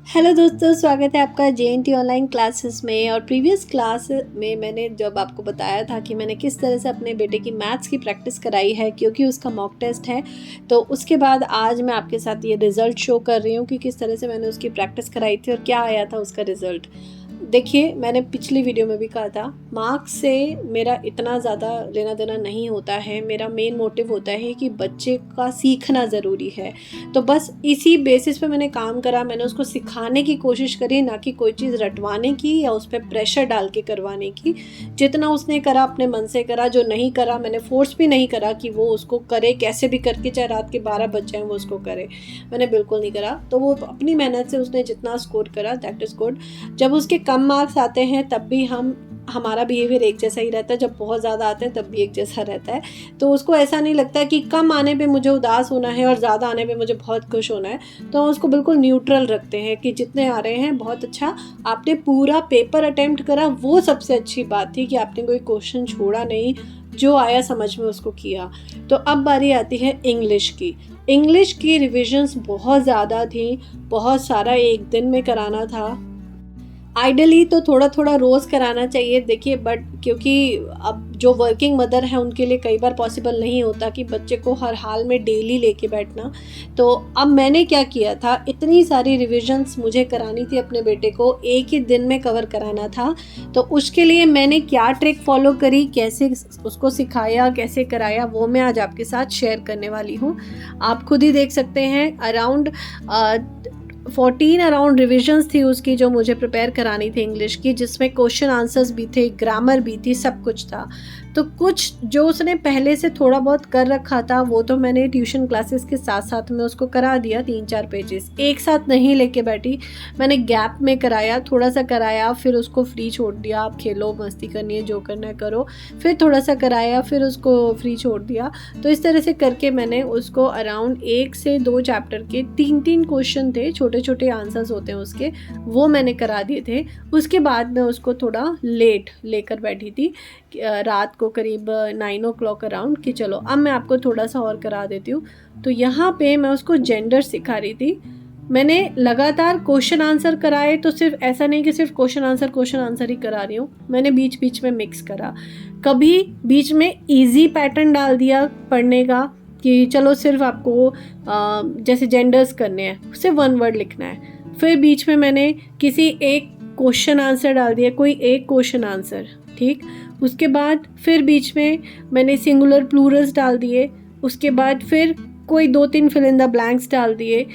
Hello दोस्तों, स्वागत है आपका JNT ऑनलाइन क्लासेस में। और प्रीवियस क्लास में मैंने जब आपको बताया था कि मैंने किस तरह से अपने बेटे की मैथ्स की प्रैक्टिस कराई है क्योंकि उसका मॉक टेस्ट है, तो उसके बाद आज मैं आपके साथ ये रिज़ल्ट शो कर रही हूँ कि किस तरह से मैंने उसकी प्रैक्टिस कराई थी और क्या आया था उसका रिज़ल्ट। देखिए, मैंने पिछली वीडियो में भी कहा था, मार्क्स से मेरा इतना ज़्यादा लेना देना नहीं होता है। मेरा मेन मोटिव होता है कि बच्चे का सीखना ज़रूरी है। तो बस इसी बेसिस पे मैंने काम करा, मैंने उसको सिखाने की कोशिश करी, ना कि कोई चीज़ रटवाने की या उस पर प्रेशर डाल के करवाने की। जितना उसने करा अपने मन से करा, जो नहीं करा मैंने फोर्स भी नहीं करा कि वो उसको करे, कैसे भी करके, चाहे रात के 12 बज जाए वो उसको करे, मैंने बिल्कुल नहीं करा। तो वो अपनी मेहनत से उसने जितना स्कोर करा दैट इज़ गुड। जब उसके कम मार्क्स आते हैं तब भी हमारा बिहेवियर एक जैसा ही रहता है, जब बहुत ज़्यादा आते हैं तब भी एक जैसा रहता है। तो उसको ऐसा नहीं लगता कि कम आने पे मुझे उदास होना है और ज़्यादा आने पे मुझे बहुत खुश होना है। तो हम उसको बिल्कुल न्यूट्रल रखते हैं कि जितने आ रहे हैं बहुत अच्छा, आपने पूरा पेपर अटेम्प्ट करा, वो सबसे अच्छी बात थी कि आपने कोई क्वेश्चन छोड़ा नहीं, जो आया समझ में उसको किया। तो अब बारी आती है इंग्लिश की। इंग्लिश की रिविजन्स बहुत ज़्यादा थी, बहुत सारा एक दिन में कराना था। आइडियली तो थोड़ा थोड़ा रोज़ कराना चाहिए, देखिए, बट क्योंकि अब जो वर्किंग मदर हैं उनके लिए कई बार पॉसिबल नहीं होता कि बच्चे को हर हाल में डेली लेके बैठना। तो अब मैंने क्या किया था, इतनी सारी रिविजन्स मुझे करानी थी अपने बेटे को, एक ही दिन में कवर कराना था। तो उसके लिए मैंने क्या ट्रिक फॉलो करी, कैसे उसको सिखाया, कैसे कराया, वो मैं आज आपके साथ शेयर करने वाली हूँ। आप खुद ही देख सकते हैं, अराउंड 14 अराउंड रिविजन्स थी उसकी जो मुझे प्रिपेयर करानी थी इंग्लिश की, जिसमें क्वेश्चन आंसर्स भी थे, ग्रामर भी थी, सब कुछ था। तो कुछ जो उसने पहले से थोड़ा बहुत कर रखा था वो तो मैंने ट्यूशन क्लासेस के साथ साथ में उसको करा दिया, 3-4 पेजेस एक साथ नहीं लेके बैठी, मैंने गैप में कराया, थोड़ा सा कराया, फिर उसको फ्री छोड़ दिया, आप खेलो, मस्ती करनी है, जो करना है करो, फिर थोड़ा सा कराया, फिर उसको फ्री छोड़ दिया। तो इस तरह से करके मैंने उसको अराउंड 1 से 2 चैप्टर के 3-3 क्वेश्चन थे, छोटे छोटे आंसर्स होते हैं उसके, वो मैंने करा दिए थे। उसके बाद मैं उसको थोड़ा लेट लेकर बैठी थी, रात को करीब 9 o'clock अराउंड, कि चलो अब मैं आपको थोड़ा सा और करा देती हूँ। तो यहाँ पे मैं उसको जेंडर सिखा रही थी। मैंने लगातार क्वेश्चन आंसर कराए, तो सिर्फ ऐसा नहीं कि सिर्फ क्वेश्चन आंसर ही करा रही हूँ, मैंने बीच बीच में मिक्स करा। कभी बीच में इजी पैटर्न डाल दिया पढ़ने का कि चलो सिर्फ आपको जैसे जेंडर्स करने हैं, सिर्फ 1 वर्ड लिखना है, फिर बीच में मैंने किसी एक क्वेश्चन आंसर डाल दिया, कोई एक क्वेश्चन आंसर, ठीक। उसके बाद फिर बीच में मैंने सिंगुलर प्लूरल्स डाल दिए, उसके बाद फिर कोई 2-3 फिल इन द ब्लैंक्स डाल दिए।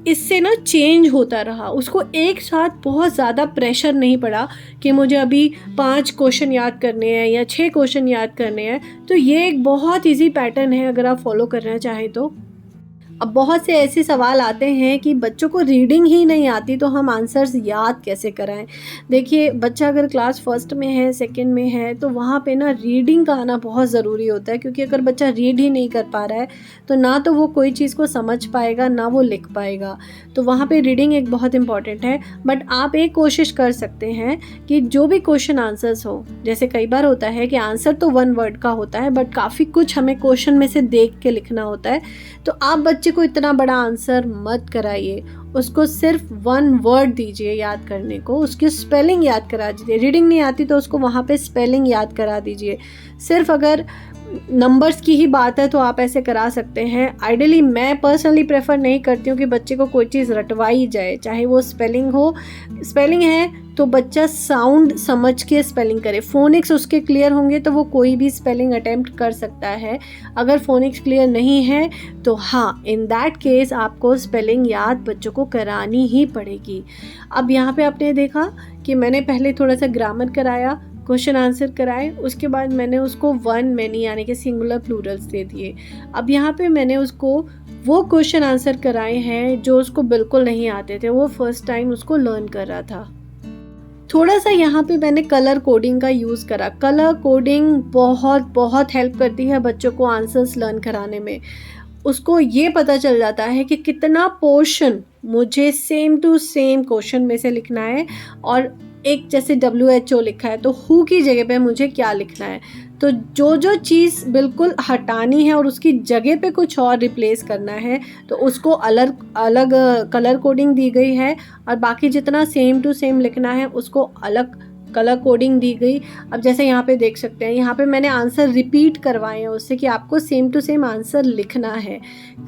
इससे ना चेंज होता रहा, उसको एक साथ बहुत ज़्यादा प्रेशर नहीं पड़ा कि मुझे अभी 5 क्वेश्चन याद करने हैं या 6 क्वेश्चन याद करने हैं। तो ये एक बहुत इजी पैटर्न है अगर आप फॉलो करना चाहें तो। अब बहुत से ऐसे सवाल आते हैं कि बच्चों को रीडिंग ही नहीं आती तो हम आंसर्स याद कैसे कराएं। देखिए, बच्चा अगर क्लास फर्स्ट में है, सेकंड में है, तो वहाँ पे ना रीडिंग का आना बहुत ज़रूरी होता है, क्योंकि अगर बच्चा रीड ही नहीं कर पा रहा है तो ना तो वो कोई चीज़ को समझ पाएगा, ना वो लिख पाएगा। तो वहाँ पे रीडिंग एक बहुत इंपॉर्टेंट है। बट आप एक कोशिश कर सकते हैं कि जो भी क्वेश्चन आंसर्स हो, जैसे कई बार होता है कि आंसर तो 1 वर्ड का होता है बट काफ़ी कुछ हमें क्वेश्चन में से देख के लिखना होता है, तो आप बच्चे को इतना बड़ा आंसर मत कराइए, उसको सिर्फ 1 वर्ड दीजिए याद करने को, उसकी स्पेलिंग याद करा दीजिए। रीडिंग नहीं आती तो उसको वहाँ पे स्पेलिंग याद करा दीजिए। सिर्फ अगर नंबर्स की ही बात है तो आप ऐसे करा सकते हैं। आइडियली मैं पर्सनली प्रेफर नहीं करती हूँ कि बच्चे को कोई चीज़ रटवाई जाए, चाहे वो स्पेलिंग हो। स्पेलिंग है तो बच्चा साउंड समझ के स्पेलिंग करे, फोनिक्स उसके क्लियर होंगे तो वो कोई भी स्पेलिंग अटेम्प्ट कर सकता है। अगर फोनिक्स क्लियर नहीं है तो हाँ, इन दैट केस आपको स्पेलिंग याद बच्चों को करानी ही पड़ेगी। अब यहाँ पे आपने देखा कि मैंने पहले थोड़ा सा ग्रामर कराया, क्वेश्चन आंसर कराए, उसके बाद मैंने उसको 1 मैनी यानी कि सिंगुलर प्लूरल्स दे दिए। अब यहाँ पे मैंने उसको वो क्वेश्चन आंसर कराए हैं जो उसको बिल्कुल नहीं आते थे, वो फर्स्ट टाइम उसको लर्न कर रहा था। थोड़ा सा यहाँ पे मैंने कलर कोडिंग का यूज़ करा। कलर कोडिंग बहुत बहुत हेल्प करती है बच्चों को आंसर्स लर्न कराने में। उसको ये पता चल जाता है कि कितना पोर्शन मुझे सेम टू सेम क्वेश्चन में से लिखना है, और एक जैसे WHO लिखा है तो हु की जगह पे मुझे क्या लिखना है। तो जो जो चीज़ बिल्कुल हटानी है और उसकी जगह पे कुछ और रिप्लेस करना है तो उसको अलग अलग कलर कोडिंग दी गई है, और बाकी जितना सेम टू सेम लिखना है उसको अलग कलर कोडिंग दी गई। अब जैसे यहाँ पे देख सकते हैं, यहाँ पे मैंने आंसर रिपीट करवाए हैं उससे कि आपको सेम टू सेम आंसर लिखना है।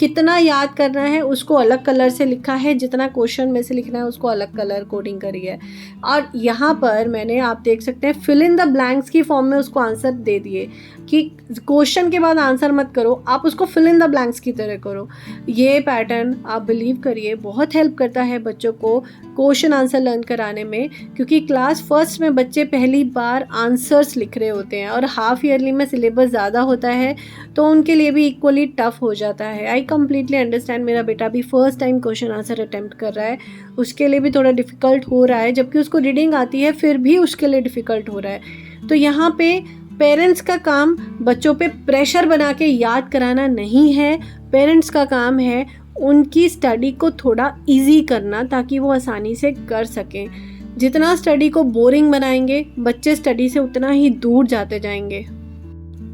कितना याद करना है उसको अलग कलर से लिखा है, जितना क्वेश्चन में से लिखना है उसको अलग कलर कोडिंग करी है। और यहाँ पर मैंने, आप देख सकते हैं, फिल इन द ब्लैंक्स की फॉर्म में उसको आंसर दे दिए कि क्वेश्चन के बाद आंसर मत करो, आप उसको फिल इन द ब्लैंक्स की तरह करो। ये पैटर्न आप बिलीव करिए बहुत हेल्प करता है बच्चों को क्वेश्चन आंसर लर्न कराने में, क्योंकि क्लास फर्स्ट में बच्चे पहली बार आंसर्स लिख रहे होते हैं और हाफ ईयरली में सिलेबस ज़्यादा होता है तो उनके लिए भी इक्वली टफ हो जाता है। I completely understand. मेरा बेटा भी first time question answer attempt कर रहा है, उसके लिए भी थोड़ा डिफ़िकल्ट हो रहा है, जबकि उसको रीडिंग आती है फिर भी उसके लिए डिफ़िकल्ट हो रहा है। तो यहाँ पे पेरेंट्स का काम बच्चों पे प्रेशर बना के याद कराना नहीं है, पेरेंट्स का काम है उनकी स्टडी को थोड़ा इजी करना ताकि वो आसानी से कर सकें। जितना स्टडी को बोरिंग बनाएंगे बच्चे स्टडी से उतना ही दूर जाते जाएंगे,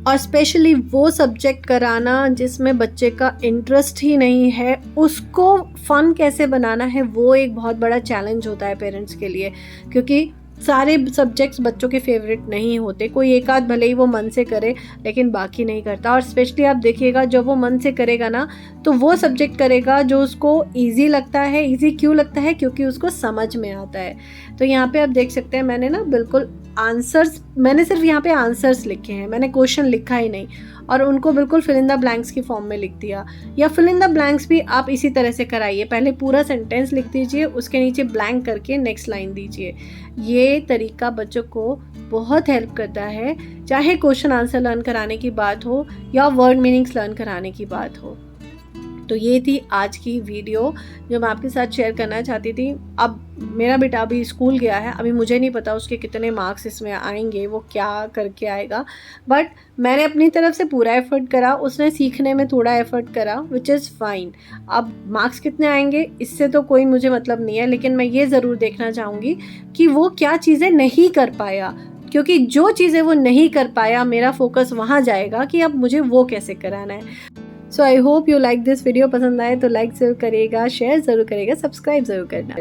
और स्पेशली वो सब्जेक्ट कराना जिसमें बच्चे का इंटरेस्ट ही नहीं है, उसको फ़न कैसे बनाना है वो एक बहुत बड़ा चैलेंज होता है पेरेंट्स के लिए, क्योंकि सारे सब्जेक्ट्स बच्चों के फेवरेट नहीं होते। कोई एक आध भले ही वो मन से करे लेकिन बाकी नहीं करता। और स्पेशली आप देखिएगा जब वो मन से करेगा ना तो वो सब्जेक्ट करेगा जो उसको इजी लगता है। इजी क्यों लगता है? क्योंकि उसको समझ में आता है। तो यहाँ पे आप देख सकते हैं मैंने ना बिल्कुल आंसर्स, मैंने सिर्फ यहाँ पे आंसर्स लिखे हैं, मैंने क्वेश्चन लिखा ही नहीं, और उनको बिल्कुल फिल इन द ब्लैंक्स की फॉर्म में लिख दिया। या फिल इन द ब्लैंक्स भी आप इसी तरह से कराइए, पहले पूरा सेंटेंस लिख दीजिए, उसके नीचे ब्लैंक करके नेक्स्ट लाइन दीजिए। ये तरीका बच्चों को बहुत हेल्प करता है, चाहे क्वेश्चन आंसर लर्न कराने की बात हो या वर्ड मीनिंग्स लर्न कराने की बात हो। तो ये थी आज की वीडियो जो मैं आपके साथ शेयर करना चाहती थी। अब मेरा बेटा अभी स्कूल गया है, अभी मुझे नहीं पता उसके कितने मार्क्स इसमें आएंगे, वो क्या करके आएगा, बट मैंने अपनी तरफ से पूरा एफर्ट करा, उसने सीखने में थोड़ा एफर्ट करा, विच इज़ फाइन। अब मार्क्स कितने आएंगे इससे तो कोई मुझे मतलब नहीं है, लेकिन मैं ये ज़रूर देखना चाहूँगी कि वो क्या चीज़ें नहीं कर पाया, क्योंकि जो चीज़ें वो नहीं कर पाया मेरा फोकस वहाँ जाएगा कि अब मुझे वो कैसे कराना है। So I hope you like this video. पसंद आए तो लाइक ज़रूर करिएगा, शेयर ज़रूर करिएगा, सब्सक्राइब ज़रूर करना।